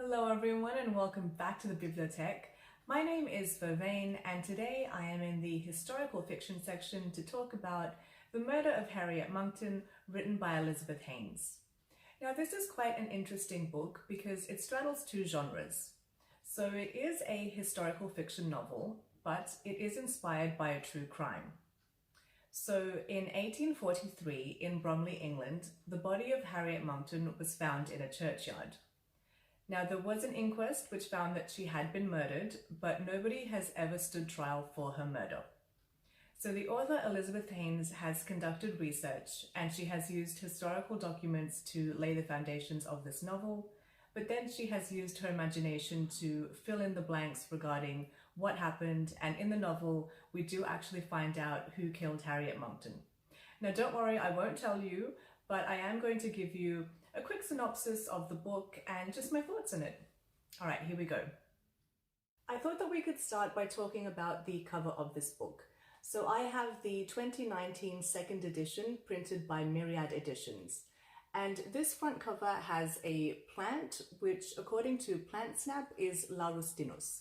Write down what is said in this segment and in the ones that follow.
Hello everyone and welcome back to the Bibliotek. My name is Vervain and today I am in the historical fiction section to talk about The Murder of Harriet Monckton, written by Elizabeth Haynes. Now this is quite an interesting book because it straddles two genres. So it is a historical fiction novel, but it is inspired by a true crime. So in 1843 in Bromley, England, the body of Harriet Monckton was found in a churchyard. Now, there was an inquest which found that she had been murdered, but nobody has ever stood trial for her murder. So the author Elizabeth Haynes has conducted research and she has used historical documents to lay the foundations of this novel, but then she has used her imagination to fill in the blanks regarding what happened, and in the novel we do actually find out who killed Harriet Monckton. Now don't worry, I won't tell you, but I am going to give you a quick synopsis of the book and just my thoughts on it. All right, here we go. I thought that we could start by talking about the cover of this book. So I have the 2019 second edition printed by Myriad Editions. And this front cover has a plant, which according to PlantSnap is Laurustinus.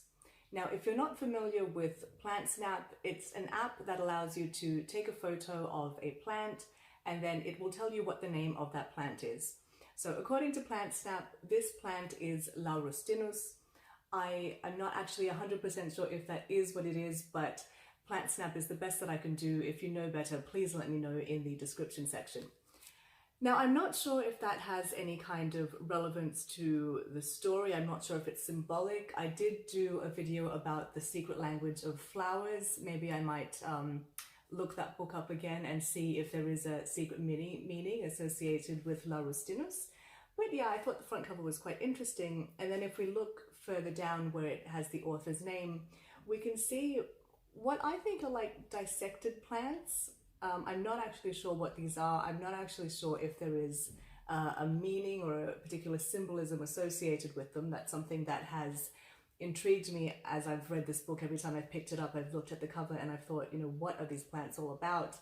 Now, if you're not familiar with PlantSnap, it's an app that allows you to take a photo of a plant and then it will tell you what the name of that plant is. So according to PlantSnap, this plant is Laurustinus. I am not actually 100% sure if that is what it is, but PlantSnap is the best that I can do. If you know better, please let me know in the description section. Now, I'm not sure if that has any kind of relevance to the story. I'm not sure if it's symbolic. I did do a video about the secret language of flowers. Maybe I might look that book up again and see if there is a secret meaning associated with Laurustinus. But yeah, I thought the front cover was quite interesting. And then if we look further down where it has the author's name, we can see what I think are like dissected plants. I'm not actually sure what these are. I'm not actually sure if there is a meaning or a particular symbolism associated with them. That's something that has intrigued me as I've read this book. Every time I've picked it up, I've looked at the cover and I've thought, what are these plants all about?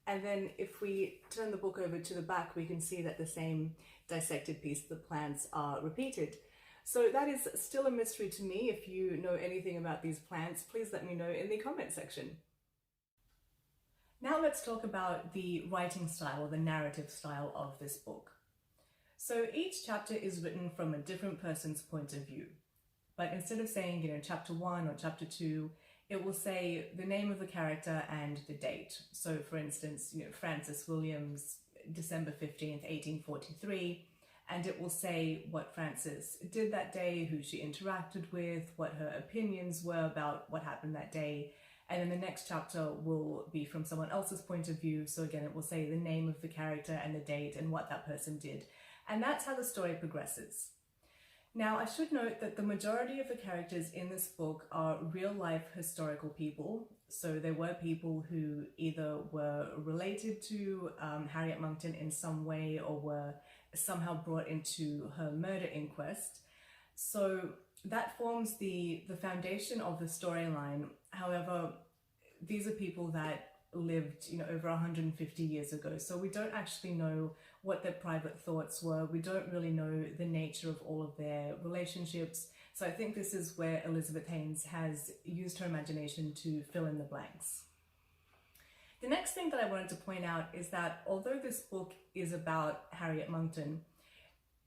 And then if we turn the book over to the back, we can see that the same dissected piece of the plants are repeated. So that is still a mystery to me. If you know anything about these plants, please let me know in the comment section. Now let's talk about the writing style or the narrative style of this book. So each chapter is written from a different person's point of view. But instead of saying, chapter 1 or chapter 2, it will say the name of the character and the date. So for instance, Frances Williams, December 15th, 1843, and it will say what Frances did that day, who she interacted with, what her opinions were about what happened that day. And then the next chapter will be from someone else's point of view. So again, it will say the name of the character and the date and what that person did. And that's how the story progresses. Now, I should note that the majority of the characters in this book are real-life historical people. So there were people who either were related to Harriet Monckton in some way or were somehow brought into her murder inquest. So that forms the foundation of the storyline. However, these are people that lived over 150 years ago, so we don't actually know what their private thoughts were. We don't really know the nature of all of their relationships, so I think this is where Elizabeth Haynes has used her imagination to fill in the blanks. The next thing that I wanted to point out is that although this book is about Harriet Monckton,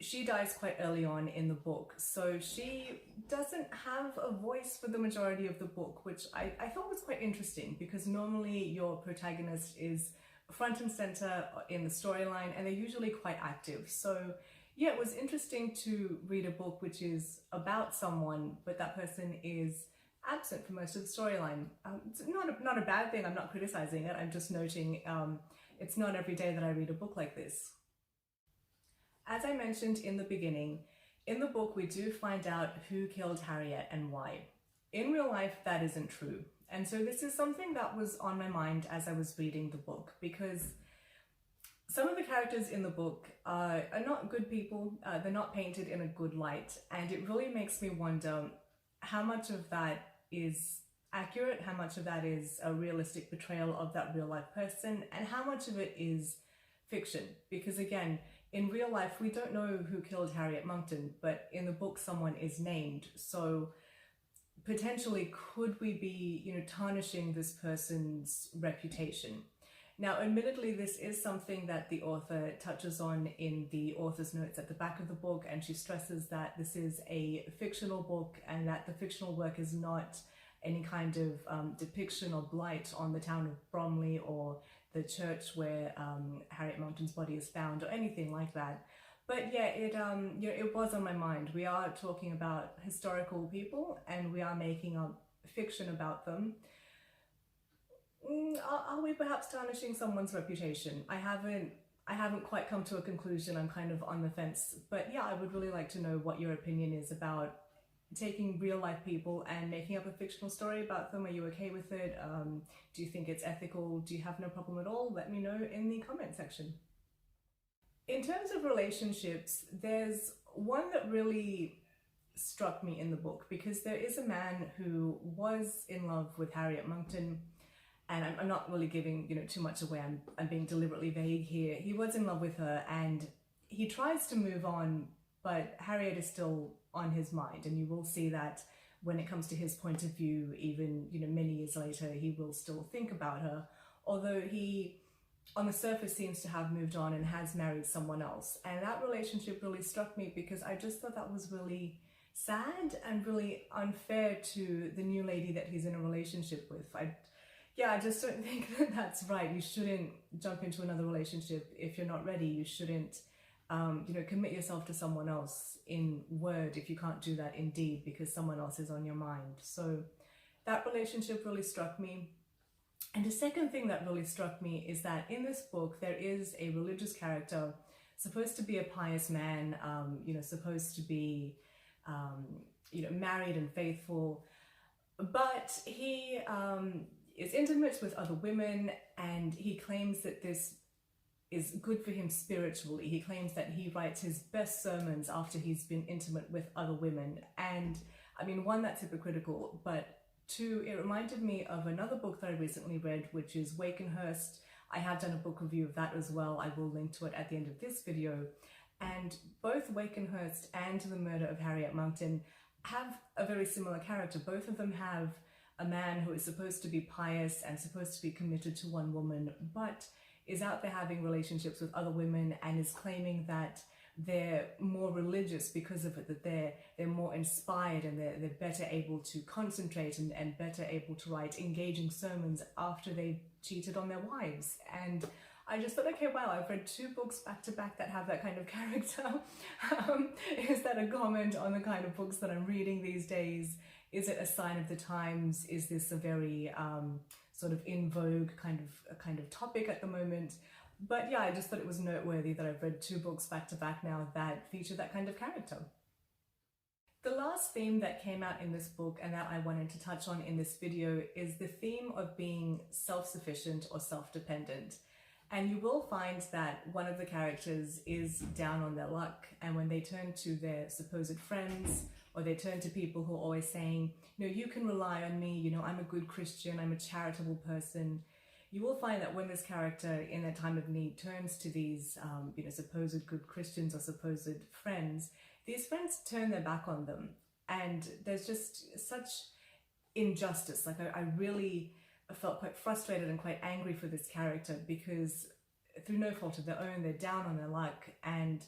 she dies quite early on in the book, so she doesn't have a voice for the majority of the book, which I thought was quite interesting because normally your protagonist is front and center in the storyline and they're usually quite active. So yeah, it was interesting to read a book which is about someone, but that person is absent for most of the storyline. It's not a bad thing, I'm not criticizing it, I'm just noting it's not every day that I read a book like this. As I mentioned in the beginning, in the book we do find out who killed Harriet and why. In real life, that isn't true. And so this is something that was on my mind as I was reading the book, because some of the characters in the book are not good people, they're not painted in a good light, and it really makes me wonder how much of that is accurate, how much of that is a realistic portrayal of that real life person, and how much of it is fiction. Because again, in real life, we don't know who killed Harriet Monckton, but in the book, someone is named. So potentially, could we be, tarnishing this person's reputation? Now, admittedly, this is something that the author touches on in the author's notes at the back of the book, and she stresses that this is a fictional book and that the fictional work is not any kind of depiction or blight on the town of Bromley or the church where Harriet Monckton's body is found or anything like that. But yeah, it was on my mind. We are talking about historical people and we are making up fiction about them. Are we perhaps tarnishing someone's reputation? I haven't quite come to a conclusion. I'm kind of on the fence. But yeah, I would really like to know what your opinion is about taking real life people and making up a fictional story about them. Are you okay with it? Do you think it's ethical? Do you have no problem at all? Let me know in the comment section. In terms of relationships, there's one that really struck me in the book, because there is a man who was in love with Harriet Monckton, and I'm not really giving too much away. I'm being deliberately vague here. He was in love with her and he tries to move on, but Harriet is still on his mind, and you will see that when it comes to his point of view, even many years later, he will still think about her, although he on the surface seems to have moved on and has married someone else. And that relationship really struck me because I just thought that was really sad and really unfair to the new lady that he's in a relationship with. I just don't think that that's right. You shouldn't jump into another relationship if you're not ready. You shouldn't commit yourself to someone else in word if you can't do that in deed, because someone else is on your mind. So that relationship really struck me. And the second thing that really struck me is that in this book, there is a religious character supposed to be a pious man, supposed to be, married and faithful, but he is intimate with other women, and he claims that this is good for him spiritually. He claims that he writes his best sermons after he's been intimate with other women. And I mean, one, that's hypocritical, but two, it reminded me of another book that I recently read, which is Wakenhurst. I have done a book review of that as well. I will link to it at the end of this video. And both Wakenhurst and The Murder of Harriet Monckton have a very similar character. Both of them have a man who is supposed to be pious and supposed to be committed to one woman, but is out there having relationships with other women and is claiming that they're more religious because of it, that they're more inspired and they're better able to concentrate and better able to write engaging sermons after they've cheated on their wives. And I just thought, okay, wow, I've read two books back to back that have that kind of character. Is that a comment on the kind of books that I'm reading these days? Is it a sign of the times? Is this a very sort of in vogue kind of topic at the moment? But yeah, I just thought it was noteworthy that I've read two books back to back now that feature that kind of character. The last theme that came out in this book and that I wanted to touch on in this video is the theme of being self-sufficient or self-dependent. And you will find that one of the characters is down on their luck, and when they turn to their supposed friends or they turn to people who are always saying, you can rely on me, I'm a good Christian, I'm a charitable person, you will find that when this character in their time of need turns to these supposed good Christians or supposed friends, these friends turn their back on them. And there's just such injustice. Like I really felt quite frustrated and quite angry for this character, because through no fault of their own, they're down on their luck, and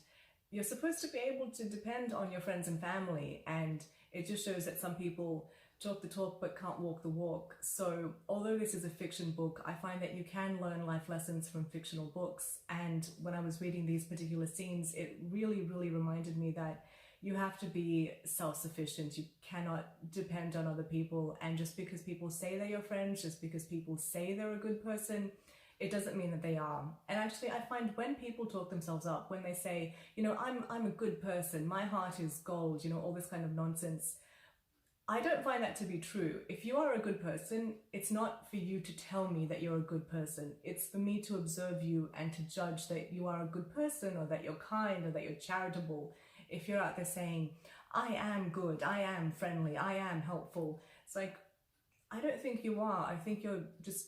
you're supposed to be able to depend on your friends and family, and it just shows that some people talk the talk but can't walk the walk. So although this is a fiction book, I find that you can learn life lessons from fictional books, and when I was reading these particular scenes, it really reminded me that you have to be self-sufficient. You cannot depend on other people, and just because people say they're your friends, just because people say they're a good person, it doesn't mean that they are. And actually, I find when people talk themselves up, when they say, I'm a good person, my heart is gold, all this kind of nonsense, I don't find that to be true. If you are a good person, it's not for you to tell me that you're a good person. It's for me to observe you and to judge that you are a good person, or that you're kind, or that you're charitable. If you're out there saying, I am good, I am friendly, I am helpful, it's like, I don't think you are. I think you're just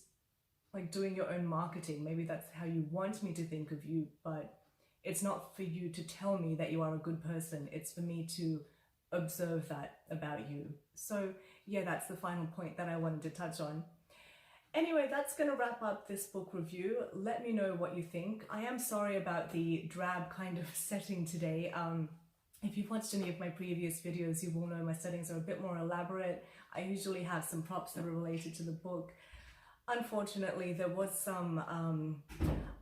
like doing your own marketing. Maybe that's how you want me to think of you, but It's not for you to tell me that you are a good person. It's for me to observe that about you. So yeah, that's the final point that I wanted to touch on. Anyway, that's going to wrap up this book review. Let me know what you think. I am sorry about the drab kind of setting today. If you've watched any of my previous videos, you will know my settings are a bit more elaborate. I usually have some props that are related to the book. Unfortunately, there was some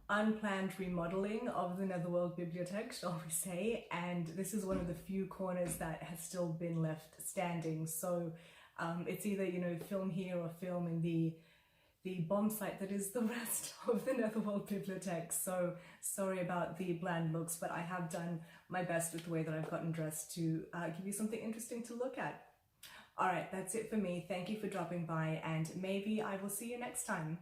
unplanned remodeling of the Netherworld Bibliotek, shall we say, and this is one of the few corners that has still been left standing. So it's either, you know, film here or film in the bomb site that is the rest of the Netherworld Bibliotek. So sorry about the bland looks, but I have done my best with the way that I've gotten dressed to give you something interesting to look at. All right, that's it for me. Thank you for dropping by, and maybe I will see you next time.